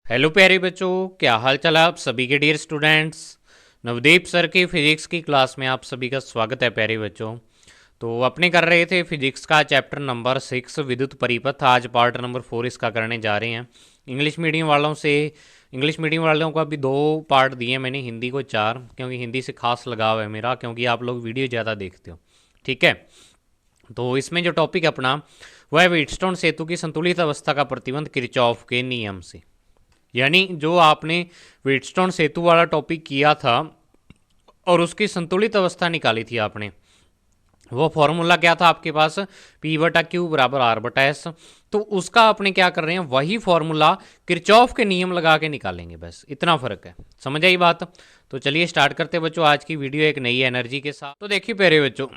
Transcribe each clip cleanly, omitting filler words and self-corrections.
Hello प्यारे बच्चों, क्या हाल चाल है आप सभी के डियर स्टूडेंट्स। नवदीप सर की फिजिक्स की क्लास में आप सभी का स्वागत है प्यारे बच्चों। तो अपने कर रहे थे फिजिक्स का चैप्टर नंबर 6 विद्युत परिपथ। आज पार्ट नंबर 4 इसका करने जा रहे हैं। इंग्लिश मीडियम वालों से इंग्लिश मीडियम वालों को अभी 2 पार्ट दिए मैंने, हिंदी को 4, क्योंकि हिंदी से खास लगाव है मेरा, क्योंकि आप लोग वीडियो ज़्यादा देखते हो। ठीक है, तो इसमें जो टॉपिक अपना वह है व्हीटस्टोन सेतु की संतुलित अवस्था का प्रतिबंध किरचॉफ के नियम से। यानी जो आपने व्हीटस्टोन सेतु वाला टॉपिक किया था और उसकी संतुलित अवस्था निकाली थी आपने, वो फॉर्मूला क्या था आपके पास, पी बटा क्यू बराबर आर बटा एस। तो उसका आपने क्या कर रहे हैं, वही फॉर्मूला किरचॉफ के नियम लगा के निकालेंगे, बस इतना फर्क है। समझ आई बात। तो चलिए स्टार्ट करते हैं बच्चों आज की वीडियो एक नई एनर्जी के साथ। तो देखिए प्यारे बच्चों,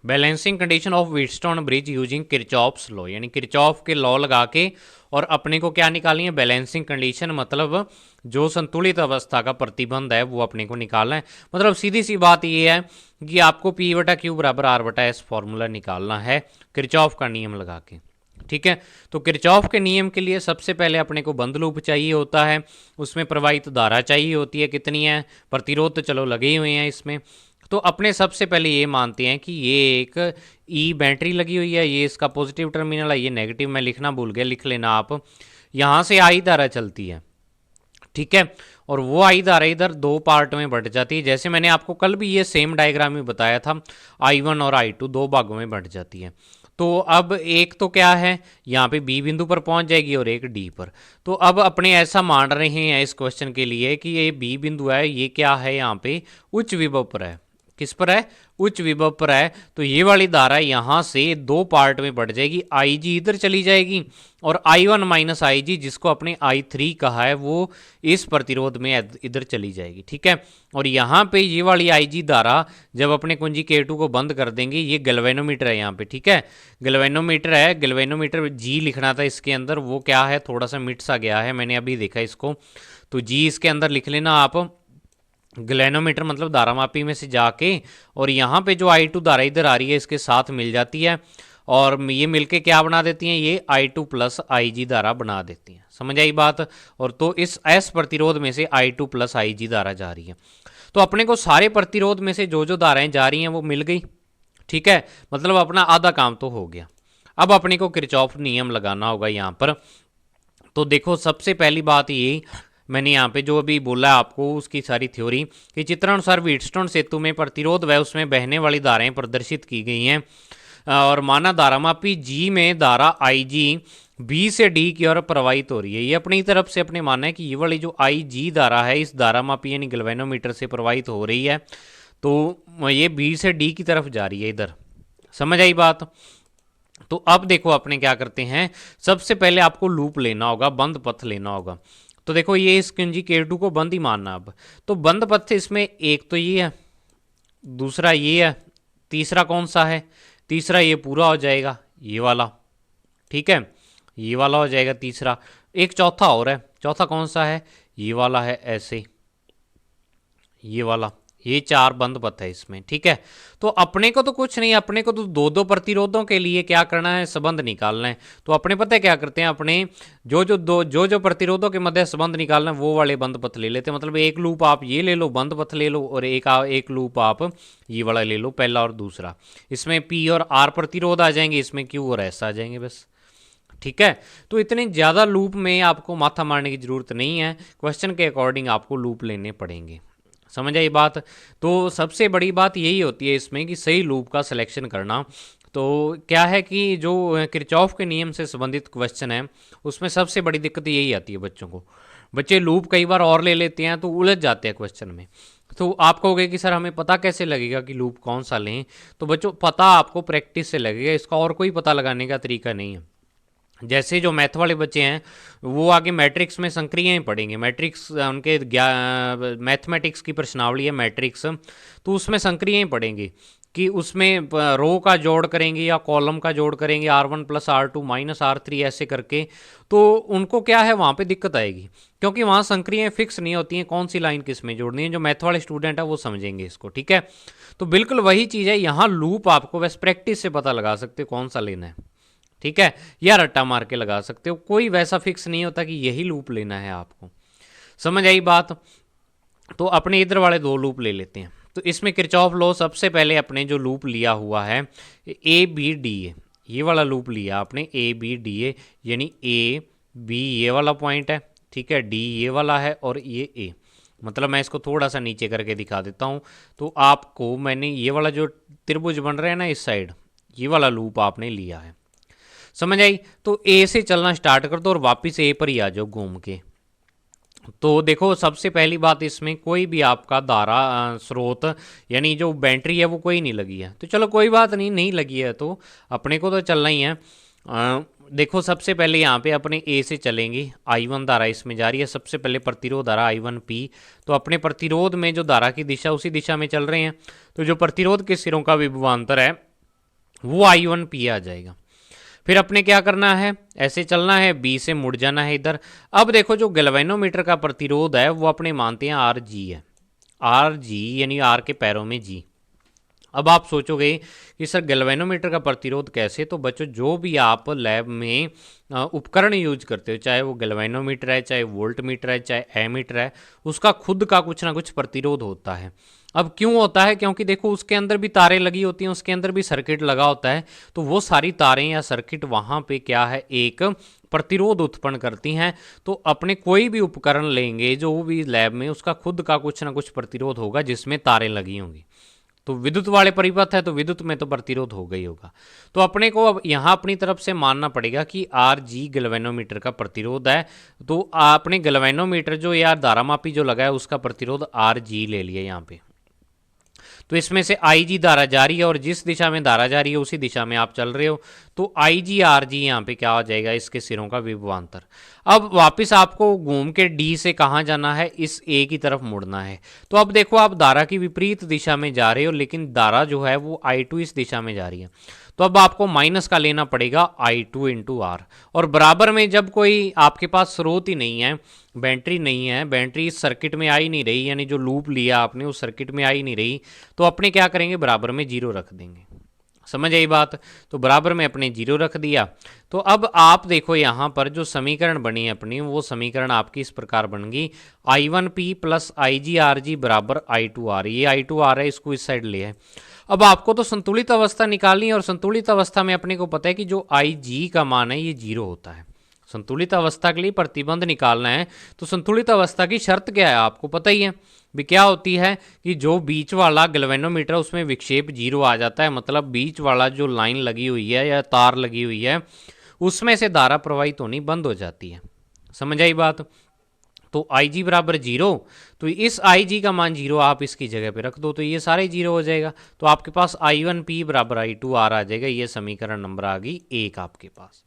balancing condition of Wheatstone bridge using Kirchhoff's law, यानी किरचॉफ के लॉ लगा के और अपने को क्या निकालनी है, बैलेंसिंग कंडीशन, मतलब जो संतुलित अवस्था का प्रतिबंध है वो अपने को निकालना है। मतलब सीधी सी बात ये है कि आपको पी बटा क्यू बराबर आर बटा एस फॉर्मूला निकालना है किरचॉफ का नियम लगा के। ठीक है, तो किरचॉफ के नियम के लिए सबसे पहले अपने को बंद लूप चाहिए होता है, उसमें प्रवाहित धारा चाहिए होती है, कितनी है, प्रतिरोध तो चलो लगे हुए हैं इसमें। तो अपने सबसे पहले ये मानते हैं कि ये एक ई बैटरी लगी हुई है, ये इसका पॉजिटिव टर्मिनल है, ये नेगेटिव, मैं लिखना भूल गया, लिख लेना आप। यहाँ से आई धारा चलती है, ठीक है, और वो आई धारा इधर 2 पार्ट में बंट जाती है। जैसे मैंने आपको कल भी ये सेम डायग्राम में बताया था, I1 और I2 2 भागों में बंट जाती है। तो अब एक तो क्या है, यहाँ पे बी बिंदु पर पहुंच जाएगी और एक डी पर। तो अब अपने ऐसा मान रहे हैं इस क्वेश्चन के लिए कि ये बी बिंदु है, ये क्या है, यहाँ पे उच्च विभव पर है। किस पर है, उच्च विभव पर है। तो ये वाली धारा यहां से 2 पार्ट में बढ़ जाएगी, आई जी इधर चली जाएगी और I1 माइनस आई जी, जिसको अपने I3 कहा है, वो इस प्रतिरोध में इधर चली जाएगी। ठीक है, और यहाँ पे ये वाली आई जी धारा जब अपने कुंजी K2 को बंद कर देंगे, ये गैल्वेनोमीटर है यहाँ पे। ठीक है, गैल्वेनोमीटर है, गैल्वेनोमीटर जी लिखना था इसके अंदर, वो क्या है, थोड़ा सा मिट सा गया है, मैंने अभी देखा इसको। तो जी इसके अंदर लिख लेना आप। ग्लैनोमीटर मतलब धारामापी में से जाके और यहाँ पे जो I2 धारा इधर आ रही है इसके साथ मिल जाती है और ये मिलके क्या बना देती हैं, ये I2 प्लस आई जी धारा बना देती हैं। समझ आई बात। और तो इस S प्रतिरोध में से I2 प्लस आई जी धारा जा रही है। तो अपने को सारे प्रतिरोध में से जो जो धाराएं जा रही हैं वो मिल गई। ठीक है, मतलब अपना आधा काम तो हो गया। अब अपने को किरचॉफ नियम लगाना होगा यहाँ पर। तो देखो सबसे पहली बात ये, मैंने यहाँ पे जो अभी बोला आपको उसकी सारी थ्योरी, कि चित्रानुसार व्हीटस्टोन सेतु में प्रतिरोध व उसमें बहने वाली धाराएं प्रदर्शित की गई हैं और माना धारामापी जी में धारा आई जी बी से डी की ओर प्रवाहित हो रही है। ये अपनी तरफ से अपने मानना है कि ये वाली जो आई जी धारा है इस धारामापी यानी गैल्वेनोमीटर से प्रवाहित हो रही है, तो ये बी से डी की तरफ जा रही है इधर। समझ आई बात। तो अब देखो अपने क्या करते हैं, सबसे पहले आपको लूप लेना होगा, बंद पथ लेना होगा। तो देखो ये इस कुंजी K2 को बंद ही मानना। अब तो बंद पथ इसमें एक तो ये है, दूसरा ये है, तीसरा कौन सा है, तीसरा ये पूरा हो जाएगा, ये वाला। ठीक है, ये वाला हो जाएगा तीसरा। एक चौथा और है, चौथा कौन सा है, ये वाला है, ऐसे ये वाला। ये 4 बंद पथ है इसमें। ठीक है, तो अपने को तो कुछ नहीं, अपने को तो 2-2 प्रतिरोधों के लिए क्या करना है, संबंध निकालना है। तो अपने पता है क्या करते हैं, अपने जो प्रतिरोधों के मध्य संबंध निकालना है वो वाले बंद पथ ले लेते हैं। मतलब एक लूप आप ये ले लो, बंद पथ ले लो, और एक लूप आप ये वाला ले लो, पहला और दूसरा। इसमें पी और आर प्रतिरोध आ जाएंगे, इसमें क्यू और एस आ जाएंगे, बस। ठीक है, तो इतने ज़्यादा लूप में आपको माथा मारने की ज़रूरत नहीं है, क्वेश्चन के अकॉर्डिंग आपको लूप लेने पड़ेंगे। समझ आई बात। तो सबसे बड़ी बात यही होती है इसमें कि सही लूप का सिलेक्शन करना। तो क्या है कि जो किरचॉफ के नियम से संबंधित क्वेश्चन है उसमें सबसे बड़ी दिक्कत यही आती है बच्चों को। बच्चे लूप कई बार और ले लेते हैं तो उलझ जाते हैं क्वेश्चन में। तो आप कहोगे कि सर हमें पता कैसे लगेगा कि लूप कौन सा लें। तो बच्चों पता आपको प्रैक्टिस से लगेगा, इसका और कोई पता लगाने का तरीका नहीं है। जैसे जो मैथ वाले बच्चे हैं वो आगे मैट्रिक्स में संक्रियाएं पढ़ेंगे, मैट्रिक्स उनके मैथमेटिक्स की प्रश्नावली है मैट्रिक्स, तो उसमें संक्रियाएं पढ़ेंगे कि उसमें रो का जोड़ करेंगे या कॉलम का जोड़ करेंगे, R1 plus R2 minus R3 ऐसे करके। तो उनको क्या है, वहाँ पे दिक्कत आएगी, क्योंकि वहाँ संक्रियाएं फिक्स नहीं होती हैं कौन सी लाइन किस में जोड़नी है। जो मैथ वाले स्टूडेंट है वो समझेंगे इसको। ठीक है, तो बिल्कुल वही चीज़ है यहाँ, लूप आपको बस प्रैक्टिस से पता लगा सकते कौन सा लेना है। ठीक है, या रट्टा मार के लगा सकते हो, कोई वैसा फिक्स नहीं होता कि यही लूप लेना है आपको। समझ आई बात। तो अपने इधर वाले दो लूप ले लेते हैं। तो इसमें किरचॉफ लॉ सबसे पहले अपने जो लूप लिया हुआ है ए बी डी ए, ये वाला लूप लिया आपने ए बी डी ए, यानी ए बी ये वाला पॉइंट है, ठीक है, डी ये वाला है और ये ए। मतलब मैं इसको थोड़ा सा नीचे करके दिखा देता हूँ। तो आपको मैंने ये वाला जो त्रिभुज बन रहा है ना इस साइड, ये वाला लूप आपने लिया है। समझ आई। तो ए से चलना स्टार्ट कर दो और वापस ए पर ही आ जाओ घूम के। तो देखो सबसे पहली बात, इसमें कोई भी आपका धारा स्रोत यानी जो बैटरी है वो कोई नहीं लगी है। तो चलो कोई बात नहीं, नहीं लगी है तो अपने को तो चलना ही है। देखो सबसे पहले यहाँ पे अपने ए से चलेंगे, I1 धारा इसमें जा रही है। सबसे पहले प्रतिरोध धारा I1P, तो अपने प्रतिरोध में जो धारा की दिशा उसी दिशा में चल रहे हैं। तो जो प्रतिरोध के सिरों का विभवांतर है वो I1P आ जाएगा। फिर अपने क्या करना है, ऐसे चलना है, बी से मुड़ जाना है इधर। अब देखो जो गैल्वेनोमीटर का प्रतिरोध है वो अपने मानते हैं आर जी है, आर जी यानी आर के पैरों में जी। अब आप सोचोगे कि सर गैल्वेनोमीटर का प्रतिरोध कैसे, तो बच्चों जो भी आप लैब में उपकरण यूज करते हो, चाहे वो गैल्वेनोमीटर है, चाहे वोल्ट मीटर है, चाहे एमीटर है, उसका खुद का कुछ ना कुछ प्रतिरोध होता है। अब क्यों होता है, क्योंकि देखो उसके अंदर भी तारें लगी होती हैं, उसके अंदर भी सर्किट लगा होता है। तो वो सारी तारें या सर्किट वहाँ पे क्या है, एक प्रतिरोध उत्पन्न करती हैं। तो अपने कोई भी उपकरण लेंगे जो भी लैब में, उसका खुद का कुछ ना कुछ प्रतिरोध होगा जिसमें तारें लगी होंगी। तो विद्युत वाले परिपथ है तो विद्युत में तो प्रतिरोध होगा ही होगा। तो अपने को अब यहाँ अपनी तरफ से मानना पड़ेगा कि आर जी गैल्वेनोमीटर का प्रतिरोध है। तो आपने गैल्वेनोमीटर जो यार धारामापी जो लगा है उसका प्रतिरोध आर जी ले लिया यहाँ पे। तो इसमें से आई जी धारा जा रही है और जिस दिशा में धारा जा रही है उसी दिशा में आप चल रहे हो। तो आई जी आर जी यहाँ पे क्या हो जाएगा, इसके सिरों का विभवांतर। अब वापस आपको घूम के डी से कहाँ जाना है, इस ए की तरफ मुड़ना है। तो अब देखो आप धारा की विपरीत दिशा में जा रहे हो, लेकिन धारा जो है वो I2 इस दिशा में जा रही है। तो अब आपको माइनस का लेना पड़ेगा I2 इंटू आर, और बराबर में जब कोई आपके पास स्रोत ही नहीं है, बैटरी नहीं है, बैटरी इस सर्किट में आ ही नहीं रही, यानी जो लूप लिया आपने उस सर्किट में आ ही नहीं रही, तो अपने क्या करेंगे, बराबर में जीरो रख देंगे। समझ आई बात। तो बराबर में अपने जीरो रख दिया। तो अब आप देखो यहाँ पर जो समीकरण बनी है अपनी, वो समीकरण आपकी इस प्रकार बन गई, I1P प्लस IGRG बराबर I2R। ये I2R है, इसको इस साइड ले है। अब आपको तो संतुलित अवस्था निकालनी है, और संतुलित अवस्था में अपने को पता है कि जो IG का मान है ये जीरो होता है। संतुलित अवस्था के लिए प्रतिबंध निकालना है तो संतुलित अवस्था की शर्त क्या है आपको पता ही है भी, क्या होती है कि जो बीच वाला गैल्वेनोमीटर उसमें विक्षेप जीरो आ जाता है। मतलब बीच वाला जो लाइन लगी हुई है या तार लगी हुई है उसमें से धारा प्रवाहित होनी बंद हो जाती है। समझ आई बात। तो IG बराबर जीरो, तो इस IG का मान जीरो आप इसकी जगह पे रख दो तो ये सारे जीरो हो जाएगा। तो आपके पास I1P बराबर I2R आ जाएगा। ये समीकरण नंबर आ गई एक आपके पास।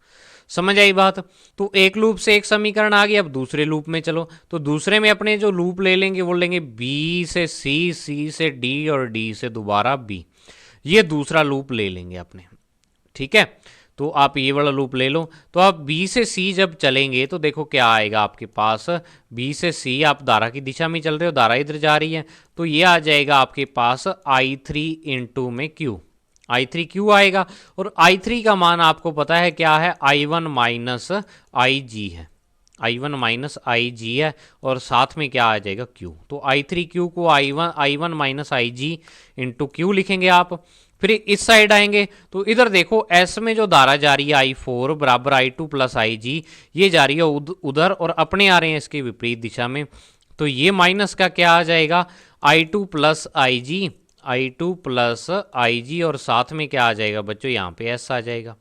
समझ आई बात। तो एक लूप से एक समीकरण आ गया। अब दूसरे लूप में चलो, तो दूसरे में अपने जो लूप ले लेंगे वो लेंगे B से C, C से D और D से दोबारा B। ये दूसरा लूप ले लेंगे अपने, ठीक है। तो आप ये वाला लूप ले लो। तो आप B से C जब चलेंगे तो देखो क्या आएगा आपके पास, B से C आप धारा की दिशा में चल रहे हो, धारा इधर जा रही है, तो ये आ जाएगा आपके पास I3 इंटू में Q। I3 Q आएगा, और I3 का मान आपको पता है क्या है, I1 माइनस IG है, I1 माइनस IG है, और साथ में क्या आ जाएगा Q। तो I3 Q को I1 minus IG into Q लिखेंगे आप। फिर इस साइड आएंगे तो इधर देखो S में जो धारा जा रही है I4 बराबर I2 प्लस IG, ये जा रही है उधर और अपने आ रहे हैं इसके विपरीत दिशा में। तो ये माइनस का क्या आ जाएगा, I2 plus IG, I2 plus IG, और साथ में क्या आ जाएगा बच्चों, यहाँ पे S आ जाएगा।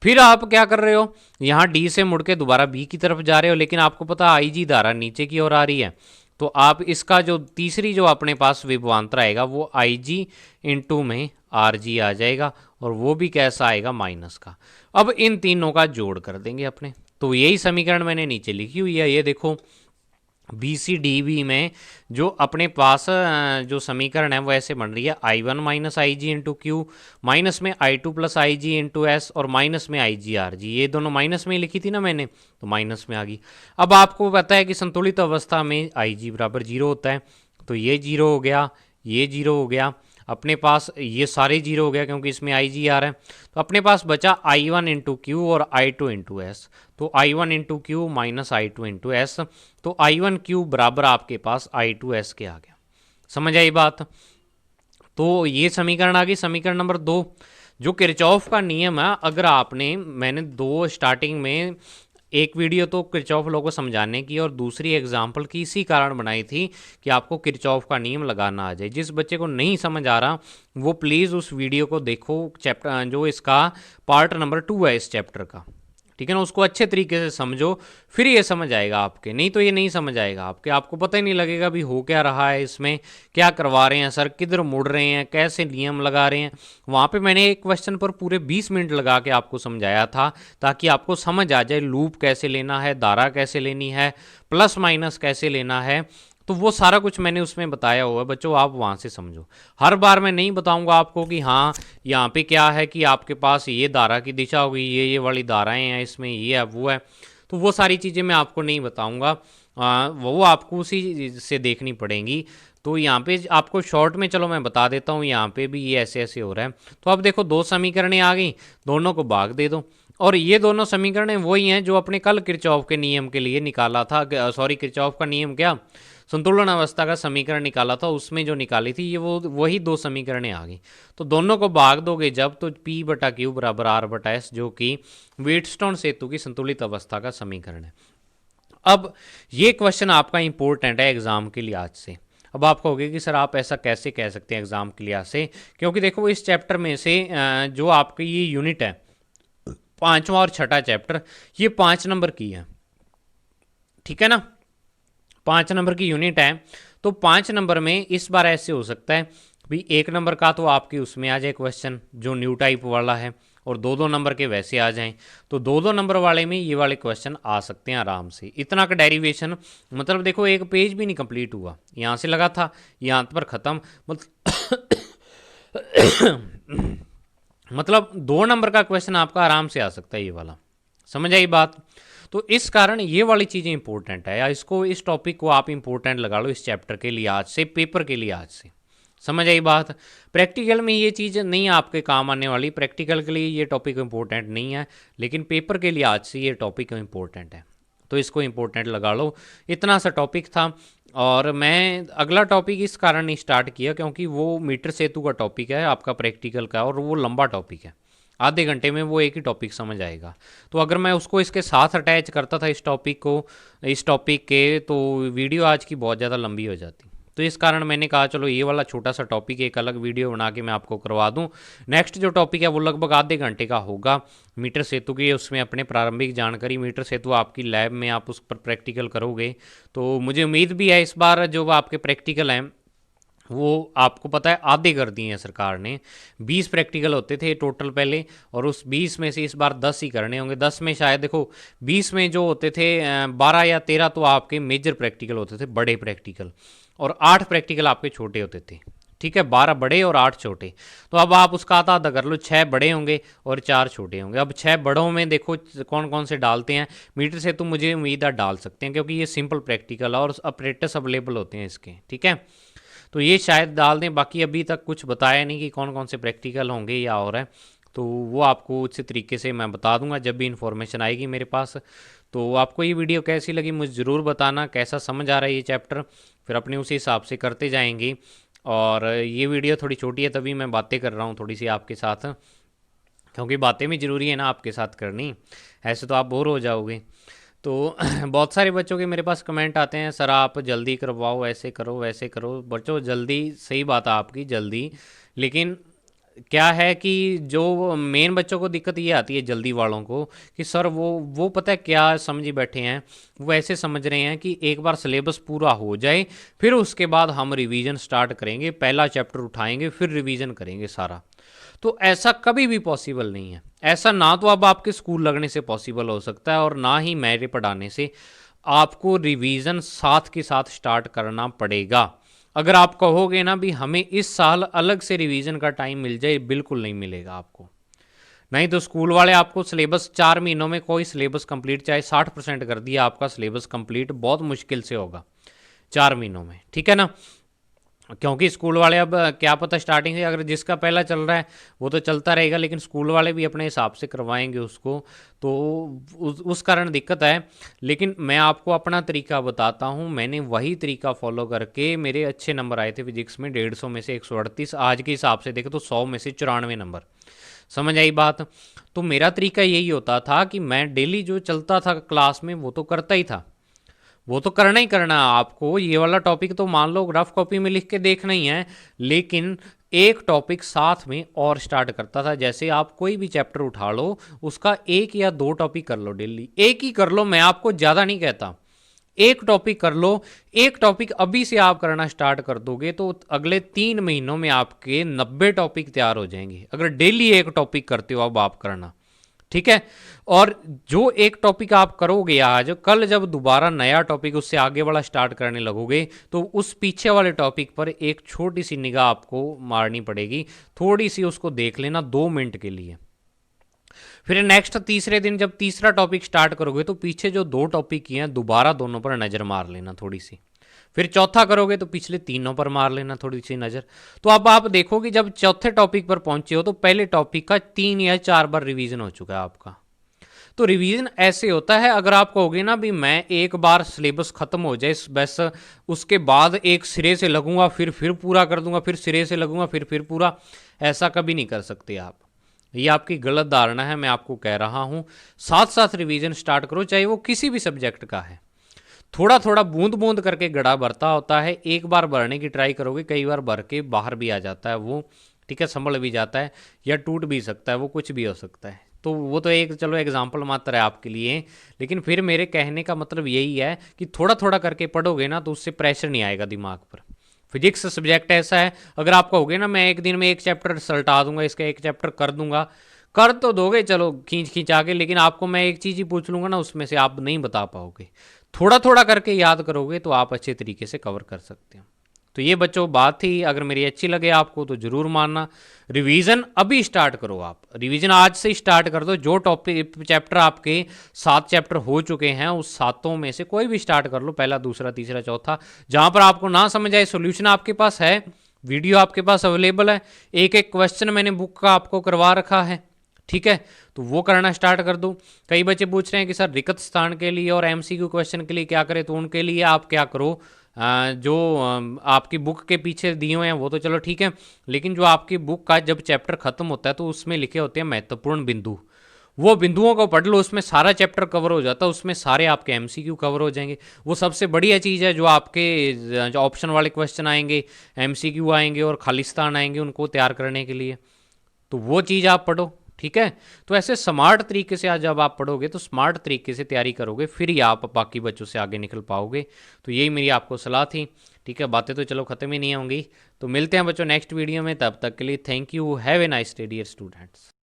फिर आप क्या कर रहे हो, यहाँ D से मुड़ के दोबारा B की तरफ जा रहे हो, लेकिन आपको पता IG धारा नीचे की ओर आ रही है। तो आप इसका जो तीसरी जो अपने पास विभवांतर आएगा वो IG इंटू में RG आ जाएगा, और वो भी कैसा आएगा, माइनस का। अब इन तीनों का जोड़ कर देंगे अपने। तो यही समीकरण मैंने नीचे लिखी हुई है, ये देखो BCDB में जो अपने पास जो समीकरण है वो ऐसे बन रही है, I1 minus IG into Q, minus में I2 plus IG into S, और माइनस में IGRG। ये दोनों माइनस में लिखी थी ना मैंने, तो माइनस में आ गई। अब आपको पता है कि संतुलित अवस्था में IG बराबर जीरो होता है, तो ये जीरो हो गया, ये जीरो हो गया। अपने पास ये सारे जीरो हो गया क्योंकि इसमें आई जी आ रहा है। तो अपने पास बचा आई वन इंटू क्यू और आई टू इंटू एस। तो I one into Q minus I two into S, तो आई वन क्यू बराबर आपके पास आई टू एस के आ गया। समझ आई बात? तो ये समीकरण आ गई। समीकरण नंबर 2, जो किरचॉफ का नियम है, अगर आपने, मैंने दो स्टार्टिंग में एक वीडियो तो किरचॉफ लॉ को समझाने की और दूसरी एग्जाम्पल की इसी कारण बनाई थी कि आपको किरचॉफ का नियम लगाना आ जाए। जिस बच्चे को नहीं समझ आ रहा वो प्लीज़ उस वीडियो को देखो, चैप्टर जो इसका पार्ट नंबर 2 है इस चैप्टर का, ठीक है ना। उसको अच्छे तरीके से समझो, फिर ये समझ आएगा आपके, नहीं तो ये नहीं समझ आएगा आपके, आपको पता ही नहीं लगेगा भी हो क्या रहा है इसमें, क्या करवा रहे हैं सर, किधर मुड़ रहे हैं, कैसे नियम लगा रहे हैं। वहाँ पे मैंने एक क्वेश्चन पर पूरे 20 मिनट लगा के आपको समझाया था ताकि आपको समझ आ जाए लूप कैसे लेना है, धारा कैसे लेनी है, प्लस माइनस कैसे लेना है। तो वो सारा कुछ मैंने उसमें बताया हुआ है बच्चों, आप वहाँ से समझो। हर बार मैं नहीं बताऊंगा आपको कि हाँ यहाँ पे क्या है कि आपके पास ये धारा की दिशा होगी, ये वाली धाराएं हैं इसमें, ये है वो है, तो वो सारी चीज़ें मैं आपको नहीं बताऊंगा। वो आपको उसी से देखनी पड़ेंगी। तो यहाँ पे आपको शॉर्ट में चलो मैं बता देता हूँ, यहाँ पे भी ये ऐसे ऐसे हो रहा है। तो अब देखो दो समीकरणें आ गई, दोनों को भाग दे दो, और ये दोनों समीकरणें वही हैं जो अपने कल किरचॉफ के नियम के लिए निकाला था। सॉरी, किरचॉफ का नियम क्या, संतुलन अवस्था का समीकरण निकाला था, उसमें जो निकाली थी ये वो वही दो समीकरणें आ गई। तो दोनों को भाग दोगे जब, तो P बटा क्यू बराबर R बटा एस, जो कि व्हीटस्टोन सेतु की संतुलित अवस्था का समीकरण है। अब ये क्वेश्चन आपका इंपॉर्टेंट है एग्जाम के लिहाज से। अब आप कहोगे कि सर आप ऐसा कैसे कह सकते हैं एग्जाम के लिहाज से, क्योंकि देखो इस चैप्टर में से जो आपकी ये यूनिट है, पांचवा और छठा चैप्टर, ये 5 नंबर की है, ठीक है ना, 5 नंबर की यूनिट है। तो 5 नंबर में इस बार ऐसे हो सकता है भाई 1 नंबर का तो आपकी उसमें आ जाए क्वेश्चन जो न्यू टाइप वाला है, और 2-2 नंबर के वैसे आ जाएं। तो 2-2 नंबर वाले में ये वाले क्वेश्चन आ सकते हैं आराम से। इतना का डेरिवेशन, मतलब देखो एक पेज भी नहीं कंप्लीट हुआ, यहाँ से लगा था यहाँ पर ख़त्म, मतलब 2 नंबर का क्वेश्चन आपका आराम से आ सकता है ये वाला। समझ आई बात? तो इस कारण ये वाली चीज़ें इंपॉर्टेंट है, या इसको, इस टॉपिक को आप इंपॉर्टेंट लगा लो इस चैप्टर के लिहाज से, पेपर के लिहाज से। समझ आई बात? प्रैक्टिकल में ये चीज़ नहीं आपके काम आने वाली, प्रैक्टिकल के लिए ये टॉपिक इंपॉर्टेंट नहीं है, लेकिन पेपर के लिहाज से ये टॉपिक इंपॉर्टेंट है, तो इसको इंपॉर्टेंट लगा लो। इतना सा टॉपिक था, और मैं अगला टॉपिक इस कारण नहीं स्टार्ट किया क्योंकि वो मीटर सेतु का टॉपिक है आपका प्रैक्टिकल का, और वो लंबा टॉपिक है, आधे घंटे में वो एक ही टॉपिक समझ आएगा। तो अगर मैं उसको इसके साथ अटैच करता था इस टॉपिक को, इस टॉपिक के, तो वीडियो आज की बहुत ज़्यादा लंबी हो जाती। तो इस कारण मैंने कहा चलो ये वाला छोटा सा टॉपिक एक अलग वीडियो बना के मैं आपको करवा दूं। नेक्स्ट जो टॉपिक है वो लगभग आधे घंटे का होगा, मीटर सेतु की, उसमें अपने प्रारंभिक जानकारी, मीटर सेतु आपकी लैब में आप उस पर प्रैक्टिकल करोगे। तो मुझे उम्मीद भी है इस बार जो आपके प्रैक्टिकल हैं वो आपको पता है आधे कर दिए हैं सरकार ने। 20 प्रैक्टिकल होते थे टोटल पहले, और उस 20 में से इस बार 10 ही करने होंगे। 10 में शायद देखो 20 में जो होते थे 12 या 13 तो आपके मेजर प्रैक्टिकल होते थे, बड़े प्रैक्टिकल, और 8 प्रैक्टिकल आपके छोटे होते थे, ठीक है, 12 बड़े और 8 छोटे। तो अब आप उसका आधा आधा कर लो, 6 बड़े होंगे और 4 छोटे होंगे। अब 6 बड़ों में देखो कौन कौन से डालते हैं, मीटर से तो मुझे उम्मीद है डाल सकते हैं क्योंकि ये सिंपल प्रैक्टिकल और अपरेटस अवेलेबल होते हैं इसके, ठीक है, तो ये शायद डाल दें। बाकी अभी तक कुछ बताया नहीं कि कौन कौन से प्रैक्टिकल होंगे या और है, तो वो आपको उसी तरीके से मैं बता दूंगा जब भी इन्फॉर्मेशन आएगी मेरे पास। तो आपको ये वीडियो कैसी लगी मुझे ज़रूर बताना, कैसा समझ आ रहा है ये चैप्टर, फिर अपने उसी हिसाब से करते जाएंगे। और ये वीडियो थोड़ी छोटी है तभी मैं बातें कर रहा हूँ थोड़ी सी आपके साथ, क्योंकि बातें भी ज़रूरी है ना आपके साथ करनी, ऐसे तो आप बोर हो जाओगे। तो बहुत सारे बच्चों के मेरे पास कमेंट आते हैं, सर आप जल्दी करवाओ, ऐसे करो वैसे करो। बच्चों जल्दी, सही बात है आपकी, जल्दी, लेकिन क्या है कि जो मेन बच्चों को दिक्कत ये आती है जल्दी वालों को कि सर वो पता है क्या समझी बैठे हैं, वो ऐसे समझ रहे हैं कि एक बार सिलेबस पूरा हो जाए फिर उसके बाद हम रिवीजन स्टार्ट करेंगे, पहला चैप्टर उठाएंगे फिर रिवीजन करेंगे सारा। तो ऐसा कभी भी पॉसिबल नहीं है। ऐसा ना तो अब आपके स्कूल लगने से पॉसिबल हो सकता है, और ना ही मेरे पढ़ाने से। आपको रिवीजन साथ के साथ स्टार्ट करना पड़ेगा। अगर आप कहोगे ना भी हमें इस साल अलग से रिवीजन का टाइम मिल जाए, बिल्कुल नहीं मिलेगा आपको। नहीं तो स्कूल वाले आपको सिलेबस 4 महीनों में कोई सिलेबस कंप्लीट, चाहे 60% कर दिया आपका सिलेबस कंप्लीट, बहुत मुश्किल से होगा 4 महीनों में, ठीक है ना। क्योंकि स्कूल वाले अब क्या पता स्टार्टिंग से अगर जिसका पहला चल रहा है वो तो चलता रहेगा, लेकिन स्कूल वाले भी अपने हिसाब से करवाएंगे उसको, तो उस कारण दिक्कत है। लेकिन मैं आपको अपना तरीका बताता हूँ, मैंने वही तरीका फॉलो करके मेरे अच्छे नंबर आए थे फिजिक्स में, 150 में से 138, आज के हिसाब से देखें तो 100 में से 94 नंबर। समझ आई बात? तो मेरा तरीका यही होता था कि मैं डेली जो चलता था क्लास में वो तो करता ही था, वो तो करना ही करना है आपको। ये वाला टॉपिक तो मान लो रफ कॉपी में लिख के देखना ही है, लेकिन एक टॉपिक साथ में और स्टार्ट करता था। जैसे आप कोई भी चैप्टर उठा लो, उसका एक या दो टॉपिक कर लो, डेली एक ही कर लो, मैं आपको ज़्यादा नहीं कहता, एक टॉपिक कर लो। एक टॉपिक अभी से आप करना स्टार्ट कर दोगे तो अगले 3 महीनों में आपके 90 टॉपिक तैयार हो जाएंगे, अगर डेली एक टॉपिक करते हो अब आप करना, ठीक है। और जो एक टॉपिक आप करोगे आज, कल जब दोबारा नया टॉपिक उससे आगे वाला स्टार्ट करने लगोगे तो उस पीछे वाले टॉपिक पर एक छोटी सी निगाह आपको मारनी पड़ेगी, थोड़ी सी उसको देख लेना 2 मिनट के लिए। फिर नेक्स्ट तीसरे दिन जब तीसरा टॉपिक स्टार्ट करोगे तो पीछे जो 2 टॉपिक किए हैं दोबारा दोनों पर नज़र मार लेना थोड़ी सी। फिर चौथा करोगे तो पिछले तीनों पर मार लेना थोड़ी सी नज़र। तो अब आप देखोगे जब चौथे टॉपिक पर पहुंचे हो तो पहले टॉपिक का 3 या 4 बार रिवीजन हो चुका है आपका। तो रिवीजन ऐसे होता है, अगर आप कहोगे ना भी मैं एक बार सिलेबस खत्म हो जाए बस, उसके बाद एक सिरे से लगूंगा फिर पूरा कर दूंगा, फिर सिरे से लगूंगा फिर पूरा, ऐसा कभी नहीं कर सकते आप। ये आपकी गलत धारणा है, मैं आपको कह रहा हूं। साथ साथ रिवीजन स्टार्ट करो, चाहे वो किसी भी सब्जेक्ट का है। थोड़ा थोड़ा बूंद बूंद करके गड़ा भरता होता है, एक बार भरने की ट्राई करोगे कई बार भर के बाहर भी आ जाता है वो, ठीक है, संभल भी जाता है या टूट भी सकता है, वो कुछ भी हो सकता है। तो वो तो एक चलो एग्जाम्पल मात्र है आपके लिए, लेकिन फिर मेरे कहने का मतलब यही है कि थोड़ा थोड़ा करके पढ़ोगे ना तो उससे प्रेशर नहीं आएगा दिमाग पर। फिजिक्स सब्जेक्ट ऐसा है, अगर आप कहोगे ना मैं एक दिन में एक चैप्टर सलटा दूंगा, इसका एक चैप्टर कर दूंगा, कर तो दोगे चलो खींच खींच आके, लेकिन आपको मैं एक चीज़ ही पूछ लूंगा ना उसमें से आप नहीं बता पाओगे। थोड़ा थोड़ा करके याद करोगे तो आप अच्छे तरीके से कवर कर सकते हो। तो ये बच्चों बात थी, अगर मेरी अच्छी लगे आपको तो ज़रूर मानना। रिवीजन अभी स्टार्ट करो, आप रिवीजन आज से स्टार्ट कर दो। जो टॉपिक चैप्टर आपके 7 चैप्टर हो चुके हैं उस 7 में से कोई भी स्टार्ट कर लो, पहला दूसरा तीसरा चौथा। जहाँ पर आपको ना समझ आए सोल्यूशन आपके पास है, वीडियो आपके पास अवेलेबल है, एक एक क्वेश्चन मैंने बुक का आपको करवा रखा है, ठीक है, तो वो करना स्टार्ट कर दो। कई बच्चे पूछ रहे हैं कि सर रिक्त स्थान के लिए और एमसीक्यू क्वेश्चन के लिए क्या करें, तो उनके लिए आप क्या करो, जो आपकी बुक के पीछे दिए हुए हैं वो तो चलो ठीक है, लेकिन जो आपकी बुक का जब चैप्टर खत्म होता है तो उसमें लिखे होते हैं महत्वपूर्ण बिंदु, वो बिंदुओं को पढ़ लो, उसमें सारा चैप्टर कवर हो जाता है, उसमें सारे आपके एमसीक्यू कवर हो जाएंगे। वो सबसे बढ़िया चीज़ है, जो आपके जो ऑप्शन वाले क्वेश्चन आएंगे, एमसीक्यू आएंगे और खालिस्तान आएंगे उनको तैयार करने के लिए, तो वो चीज़ आप पढ़ो, ठीक है। तो ऐसे स्मार्ट तरीके से आज जब आप पढ़ोगे तो स्मार्ट तरीके से तैयारी करोगे, फिर ही आप बाकी बच्चों से आगे निकल पाओगे। तो यही मेरी आपको सलाह थी, ठीक है। बातें तो चलो ख़त्म ही नहीं होंगी, तो मिलते हैं बच्चों नेक्स्ट वीडियो में, तब तक के लिए thank you, have a nice day dear students.